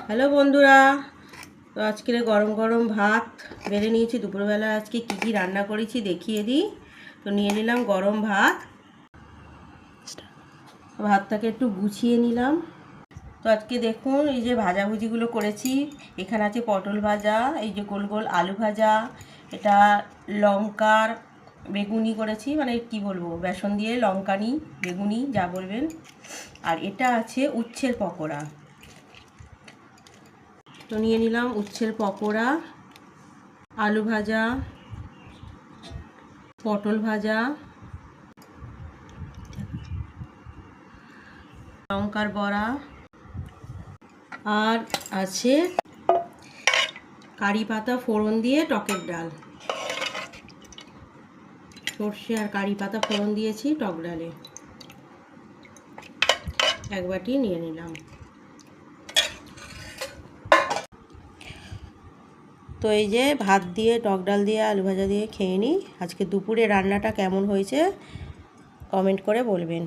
Hello বন্ধুরা, তো আজকে গরম গরম ভাত বেড়ে নিয়েছি। দুপুরবেলা আজকে কি কি রান্না করেছি দেখিয়ে দিই। তো নিয়ে নিলাম গরম ভাত, ভাতটাকে একটু গুছিয়ে নিলাম। তো আজকে দেখুন এই যে ভাজাভুজিগুলো করেছি। এখানে আছে পটল ভাজা, এই যে গোল গোল আলু ভাজা, এটা লঙ্কার বেগুনি করেছি, মানে কি বলবো, বেসন দিয়ে লঙ্কানি বেগুনি যা বলবেন। আর এটা আছে উচ্ছের পকোড়া। তো নিয়ে নিলাম উচ্ছের পকোড়া, আলু ভাজা, পটল ভাজা, লঙ্কার বড়া, আর আছে কারি পাতা ফোড়ন দিয়ে টকের ডাল। সর্ষে আর কারি পাতা ফোড়ন দিয়েছি টক ডালে। এক বাটি নিয়ে নিলাম। তো এই যে ভাত দিয়ে টক ডাল দিয়ে আলু ভাজা দিয়ে খেয়ে নিই। আজকে দুপুরে রান্নাটা কেমন হয়েছে কমেন্ট করে বলবেন।